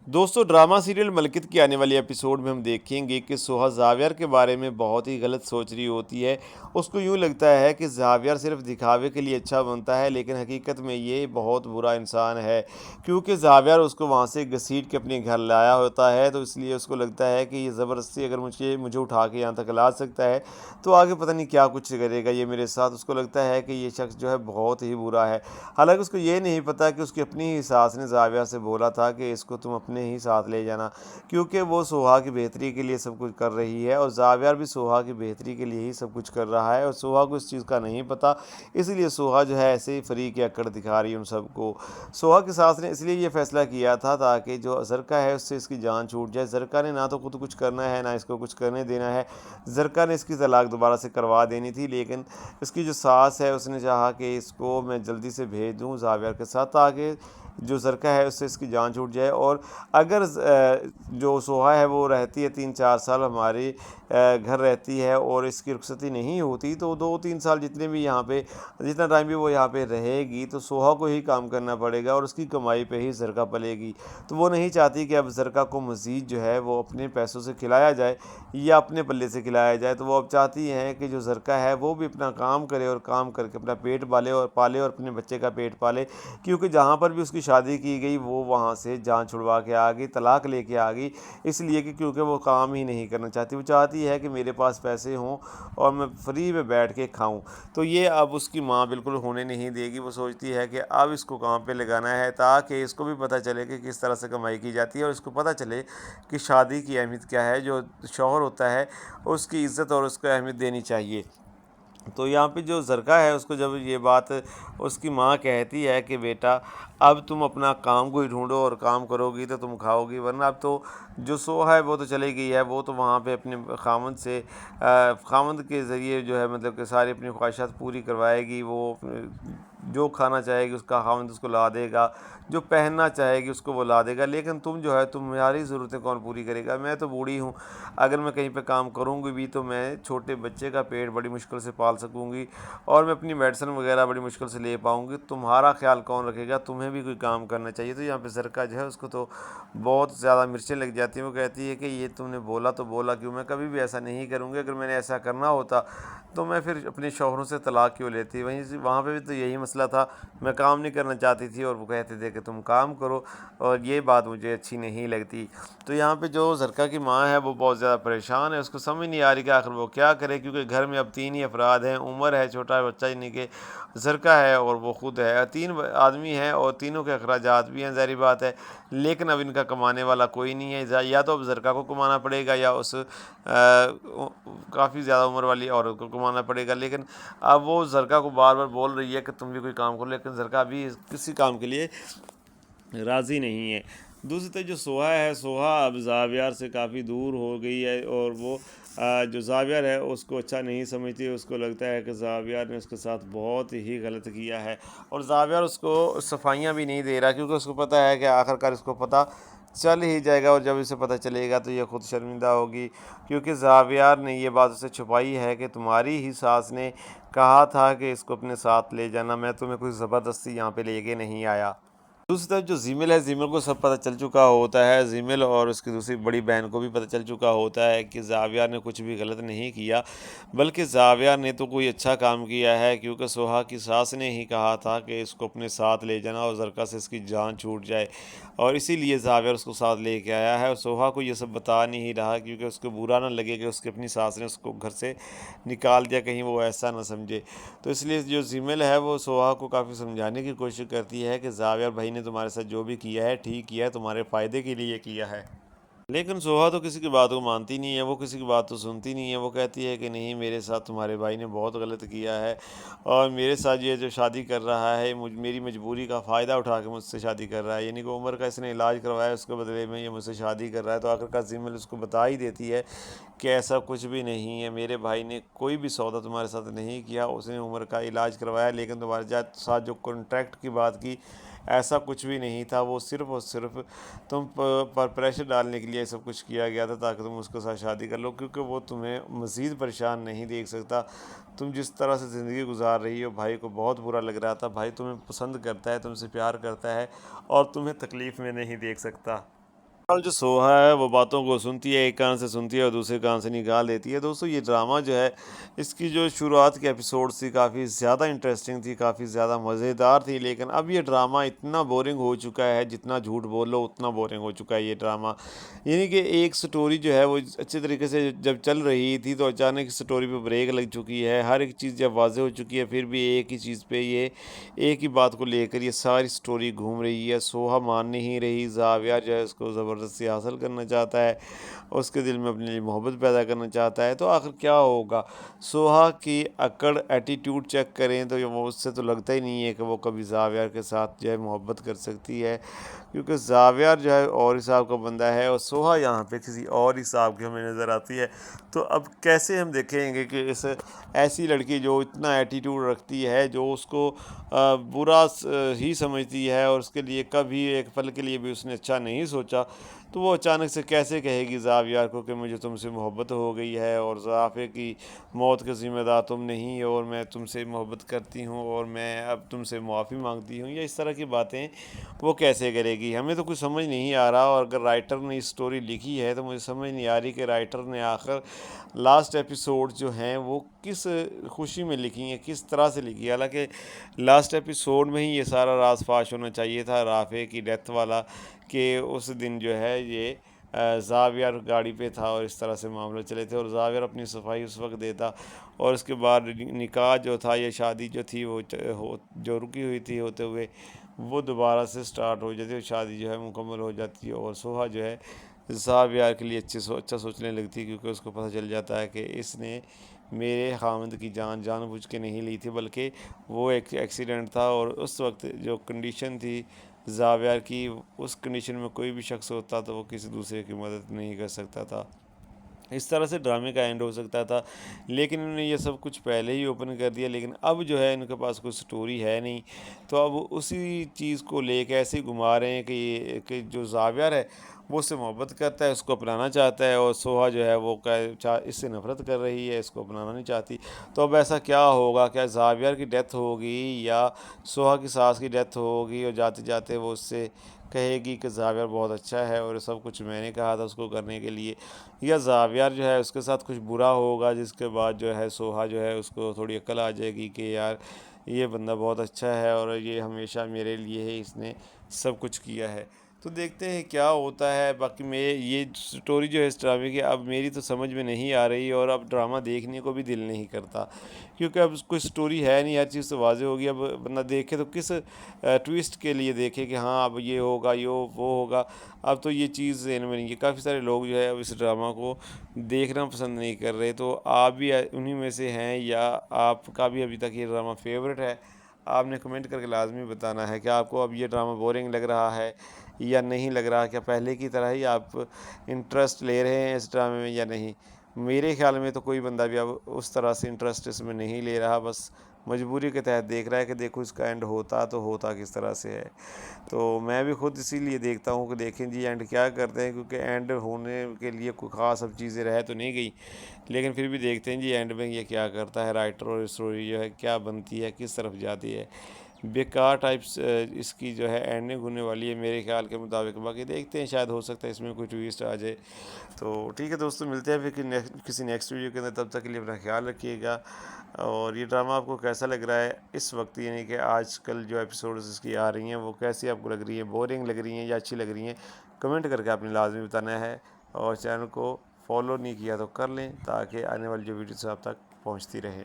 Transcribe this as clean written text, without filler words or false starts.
दोस्तों drama serial Malkit की आने वाली एपिसोड में हम देखेंगे कि सोहा जावियर के बारे में बहुत ही गलत सोच रही होती है। उसको यूँ लगता है कि जावियर सिर्फ दिखावे के लिए अच्छा बनता है, लेकिन हकीकत में ये बहुत बुरा इंसान है। क्योंकि जावियर उसको वहाँ से घसीट के अपने घर लाया होता है, तो इसलिए उसको लगता है कि ये ज़बरदस्ती अगर मुझे मुझे उठा के यहाँ तक ला सकता है, तो आगे पता नहीं क्या कुछ करेगा ये मेरे साथ। उसको लगता है कि ये शख्स जो है बहुत ही बुरा है। हालांकि उसको ये नहीं पता कि उसकी अपनी ही सास ने जाविया से बोला था कि इसको तुम अपने ही साथ ले जाना, क्योंकि वो सोहा की बेहतरी के लिए सब कुछ कर रही है और जाविया भी सोहा की बेहतरी के लिए ही सब कुछ कर रहा है, और सोहा को इस चीज़ का नहीं पता। इसलिए सोहा जो है ऐसे ही फ्री की अकड़ दिखा रही है उन सबको। सोहा की सास ने इसलिए ये फैसला किया था ताकि जो जरका है उससे इसकी जान छूट जाए। जरका ने ना तो खुद कुछ करना है ना इसको कुछ करने देना है। जरका ने इसकी तलाक दोबारा से करवा देनी थी, लेकिन इसकी जो सास है उसने चाहा कि इसको मैं जल्दी से भेज दूँ जावियर के साथ, ताकि जो ज़रका है उससे इसकी जान छूट जाए। और अगर जो सोहा है वो रहती है 3-4 साल हमारे घर रहती है और इसकी रुखसती नहीं होती, तो 2-3 साल जितने भी यहाँ पे जितना टाइम भी वो यहाँ पे रहेगी, तो सोहा को ही काम करना पड़ेगा और उसकी कमाई पे ही ज़रका पलेगी। तो वो नहीं चाहती कि अब ज़रका को मज़ीद जो है वो अपने पैसों से खिलाया जाए या अपने पल्ले से खिलाया जाए। तो वो अब चाहती हैं कि जो ज़रका है वो भी अपना काम करे और काम करके अपना पेट पाले और अपने बच्चे का पेट पाले। क्योंकि जहाँ पर भी उसकी शादी की गई वो वहाँ से जान छुड़वा के आ गई, तलाक लेके आ गई, इसलिए कि क्योंकि वो काम ही नहीं करना चाहती। वो चाहती है कि मेरे पास पैसे हों और मैं फ्री में बैठ के खाऊं। तो ये अब उसकी माँ बिल्कुल होने नहीं देगी। वो सोचती है कि अब इसको काम पे लगाना है ताकि इसको भी पता चले कि किस तरह से कमाई की जाती है और इसको पता चले कि शादी की अहमियत क्या है। जो शौहर होता है उसकी इज़्ज़त और उसको अहमियत देनी चाहिए। तो यहाँ पे जो ज़रका है उसको जब ये बात उसकी माँ कहती है कि बेटा अब तुम अपना काम कोई ढूंढो और काम करोगी तो तुम खाओगी, वरना अब तो जो सोहा है वो तो चली गई है। वो तो वहाँ पे अपने खामंद से खामंद के ज़रिए जो है मतलब कि सारी अपनी ख्वाहिशात पूरी करवाएगी। वो जो खाना चाहेगी उसका खामंद उसको ला देगा, जो पहनना चाहेगी उसको वो ला देगा। लेकिन तुम जो है तुम्हारी ज़रूरतें कौन पूरी करेगा? मैं तो बूढ़ी हूँ, अगर मैं कहीं पे काम करूँगी भी तो मैं छोटे बच्चे का पेट बड़ी मुश्किल से पाल सकूँगी और मैं अपनी मेडिसिन वगैरह बड़ी मुश्किल से ले पाऊँगी। तुम्हारा ख्याल कौन रखेगा? तुम्हें भी कोई काम करना चाहिए। तो यहाँ पे ज़रका जो है उसको तो बहुत ज़्यादा मिर्चें लग जाती हैं। वो कहती है कि ये तुमने बोला तो बोला क्यों? मैं कभी भी ऐसा नहीं करूँगी। अगर मैंने ऐसा करना होता तो मैं फिर अपने शौहरों से तलाक क्यों लेती? वहीं से वहाँ पे भी तो यही मसला था, मैं काम नहीं करना चाहती थी और वो कहते थे कि तुम काम करो, और ये बात मुझे अच्छी नहीं लगती। तो यहाँ पे जो ज़रका की माँ है वो बहुत ज़्यादा परेशान है। उसको समझ नहीं आ रही कि आखिर वो क्या करे, क्योंकि घर में अब 3 ही अफराद हैं। उमर है छोटा बच्चा यानी कि ज़रका है और वो खुद है। 3 आदमी हैं और तीनों के अखराजात भी हैं, ज़ाहिर बात है। लेकिन अब इनका कमाने वाला कोई नहीं है। या तो अब ज़रका को कमाना पड़ेगा या उस काफ़ी ज़्यादा उम्र वाली औरत को कमाना पड़ेगा। लेकिन अब वो ज़रका को बार बार बोल रही है कि तुम भी कोई काम करो, लेकिन ज़रका अभी किसी काम के लिए राज़ी नहीं है। दूसरी तरफ जो सोहा है, सोहा अब ज़ावियार से काफ़ी दूर हो गई है और वो जो ज़ावियार है उसको अच्छा नहीं समझती। उसको लगता है कि ज़ावियार ने उसके साथ बहुत ही गलत किया है और ज़ावियार उसको सफाइयाँ भी नहीं दे रहा, क्योंकि उसको पता है कि आखिरकार इसको पता चल ही जाएगा और जब इसे पता चलेगा तो ये खुद शर्मिंदा होगी। क्योंकि ज़ावियार ने ये बात उससे छुपाई है कि तुम्हारी ही सास ने कहा था कि इसको अपने साथ ले जाना, मैं तुम्हें कोई ज़बरदस्ती यहाँ पे लेके नहीं आया। दूसरी तरफ जो जीमिल है, जीमिल को सब पता चल चुका होता है। जीमिल और उसकी दूसरी बड़ी बहन को भी पता चल चुका होता है कि ज़ाविया ने कुछ भी गलत नहीं किया, बल्कि ज़ाविया ने तो कोई अच्छा काम किया है, क्योंकि सोहा की सास ने ही कहा था कि इसको अपने साथ ले जाना और ज़रका से इसकी जान छूट जाए, और इसीलिए ज़ाविया उसको साथ लेके आया है। और सोहा को ये सब बता नहीं रहा क्योंकि उसको बुरा ना लगे कि उसकी अपनी सास ने उसको घर से निकाल दिया, कहीं वो ऐसा ना समझे। तो इसलिए जो जीमेल है वो सोहा को काफ़ी समझाने की कोशिश करती है कि जावियर भाई ने तुम्हारे साथ जो भी किया है ठीक किया है, तुम्हारे फ़ायदे के लिए किया है। लेकिन सोहा तो किसी की बात को मानती नहीं है, वो किसी की बात तो सुनती नहीं है। वो कहती है कि नहीं, मेरे साथ तुम्हारे भाई ने बहुत गलत किया है और मेरे साथ ये जो शादी कर रहा है मेरी मजबूरी का फ़ायदा उठा के मुझसे शादी कर रहा है। यानी कि उम्र का इसने इलाज करवाया, उसके बदले में ये मुझसे शादी कर रहा है। तो आखिरकार जिम्मल उसको बता ही देती है कि ऐसा कुछ भी नहीं है, मेरे भाई ने कोई भी सौदा तुम्हारे साथ नहीं किया, उसने उम्र का इलाज करवाया, लेकिन तुम्हारे साथ जो कॉन्ट्रैक्ट की बात की ऐसा कुछ भी नहीं था। वो सिर्फ़ और सिर्फ तुम पर प्रेशर डालने के लिए सब कुछ किया गया था ताकि तुम उसके साथ शादी कर लो, क्योंकि वो तुम्हें मज़ीद परेशान नहीं देख सकता। तुम जिस तरह से ज़िंदगी गुजार रही हो, भाई को बहुत बुरा लग रहा था। भाई तुम्हें पसंद करता है, तुमसे प्यार करता है और तुम्हें तकलीफ़ में नहीं देख सकता। और जो सोहा है वो बातों को सुनती है, एक कान से सुनती है और दूसरे कान से निकाल देती है। दोस्तों ये ड्रामा जो है, इसकी जो शुरुआत के एपिसोड्स थी काफ़ी ज़्यादा इंटरेस्टिंग थी, काफ़ी ज़्यादा मज़ेदार थी, लेकिन अब ये ड्रामा इतना बोरिंग हो चुका है, जितना झूठ बोलो उतना बोरिंग हो चुका है ये ड्रामा। यानी कि एक स्टोरी जो है वो अच्छे तरीके से जब चल रही थी, तो अचानक स्टोरी पे ब्रेक लग चुकी है। हर एक चीज़ जब वाज़ेह हो चुकी है, फिर भी एक ही चीज़ पे ये एक ही बात को लेकर ये सारी स्टोरी घूम रही है। सोहा मान नहीं रही, ज़ाविया जो है उसको ज़बरदस्ती हासिल करना चाहता है, उसके दिल में अपने लिए मोहब्बत पैदा करना चाहता है। तो आखिर क्या होगा? सोहा की अकड़, एटीट्यूड चेक करें तो ये वो उससे तो लगता ही नहीं है कि वो कभी ज़ाविया के साथ जो है मोहब्बत कर सकती है, क्योंकि ज़ाविया जो है और हिसाब का बंदा है और सोहा यहाँ पे किसी और हिसाब की हमें नज़र आती है। तो अब कैसे हम देखेंगे कि इस ऐसी लड़की जो इतना एटीट्यूड रखती है, जो उसको बुरा ही समझती है और उसके लिए कभी एक पल के लिए भी उसने अच्छा नहीं सोचा, तो वो अचानक से कैसे कहेगी ज़ाविया को कि मुझे तुमसे मोहब्बत हो गई है और ज़ाफ़े की मौत के ज़िम्मेदार तुम नहीं, और मैं तुमसे मोहब्बत करती हूँ और मैं अब तुमसे माफ़ी मांगती हूँ, या इस तरह की बातें वो कैसे करेगी? हमें तो कुछ समझ नहीं आ रहा। और अगर राइटर ने इस स्टोरी लिखी है तो मुझे समझ नहीं आ रही कि राइटर ने आखिर लास्ट एपिसोड जो हैं वो किस खुशी में लिखी हैं, किस तरह से लिखी है। हालांकि लास्ट एपिसोड में ही ये सारा राज फाश होना चाहिए था, राफे की डेथ वाला, कि उस दिन जो है ये ज़ावियर गाड़ी पे था और इस तरह से मामले चले थे और ज़ावियर अपनी सफाई उस वक्त देता, और उसके बाद निकाह जो था, ये शादी जो थी वो जो रुकी हुई थी होते हुए, वो दोबारा से स्टार्ट हो जाती है, शादी जो है मुकम्मल हो जाती है और सोहा जो है ज़ावियर के लिए अच्छा सोचने लगती है, क्योंकि उसको पता चल जाता है कि इसने मेरे खामद की जान जानबूझ के नहीं ली थी, बल्कि वो एक एक्सीडेंट था। और उस वक्त जो कंडीशन थी ज़ावियर की, उस कंडीशन में कोई भी शख्स होता तो वो किसी दूसरे की मदद नहीं कर सकता था। इस तरह से ड्रामे का एंड हो सकता था, लेकिन इन्होंने ये सब कुछ पहले ही ओपन कर दिया। लेकिन अब जो है इनके पास कोई स्टोरी है नहीं, तो अब उसी चीज़ को लेके ऐसे ही घुमा रहे हैं कि कि जो ज़ावियर है वो उससे मोहब्बत करता है, उसको अपनाना चाहता है, और सोहा जो है वो इससे नफरत कर रही है, इसको अपनाना नहीं चाहती। तो अब ऐसा क्या होगा? क्या ज़ावियर की डेथ होगी या सोहा की सास की डेथ होगी, और जाते जाते वो उससे कहेगी कि ज़ावियर बहुत अच्छा है और सब कुछ मैंने कहा था उसको करने के लिए, या ज़ावियर जो है उसके साथ कुछ बुरा होगा, जिसके बाद जो है सोहा जो है उसको थोड़ी अक्ल आ जाएगी कि यार ये बंदा बहुत अच्छा है और ये हमेशा मेरे लिए ही इसने सब कुछ किया है। तो देखते हैं क्या होता है। बाकी मैं ये स्टोरी जो है इस ड्रामे की अब मेरी तो समझ में नहीं आ रही, और अब ड्रामा देखने को भी दिल नहीं करता, क्योंकि अब कोई स्टोरी है नहीं, हर चीज़ तो वाज़ेह होगी। अब बंदा देखे तो किस ट्विस्ट के लिए देखे कि हाँ अब ये होगा, वो होगा। अब तो ये चीज़ ज़हन में नहीं है। काफ़ी सारे लोग जो है अब इस ड्रामा को देखना पसंद नहीं कर रहे, तो आप भी उन्हीं में से हैं, या आपका भी अभी तक ये ड्रामा फेवरेट है? आपने कमेंट करके लाजमी बताना है कि आपको अब ये ड्रामा बोरिंग लग रहा है या नहीं लग रहा, क्या पहले की तरह ही आप इंटरेस्ट ले रहे हैं इस ड्रामे में या नहीं। मेरे ख्याल में तो कोई बंदा भी अब उस तरह से इंटरेस्ट इसमें नहीं ले रहा, बस मजबूरी के तहत देख रहा है कि देखो इसका एंड होता तो होता किस तरह से है। तो मैं भी खुद इसीलिए देखता हूँ कि देखें जी एंड क्या करते हैं, क्योंकि एंड होने के लिए कोई ख़ास अब चीज़ें रह तो नहीं गई, लेकिन फिर भी देखते हैं जी एंड में ये क्या करता है राइटर, और स्टोरी जो है क्या बनती है, किस तरफ जाती है। बेकार टाइप्स इसकी जो है एंडिंग होने वाली है मेरे ख्याल के मुताबिक। बाकी देखते हैं, शायद हो सकता है इसमें कोई ट्विस्ट आ जाए। तो ठीक है दोस्तों, मिलते हैं फिर किसी नेक्स्ट वीडियो के अंदर। तब तक के लिए अपना ख्याल रखिएगा। और ये ड्रामा आपको कैसा लग रहा है इस वक्त, यानी कि आजकल जो एपिसोड्स इसकी आ रही हैं वो कैसी आपको लग रही है, बोरिंग लग रही हैं या अच्छी लग रही हैं? कमेंट करके आपने लाजमी बताना है। और चैनल को फॉलो नहीं किया तो कर लें, ताकि आने वाली जो वीडियोस आप तक पहुंचती रहे।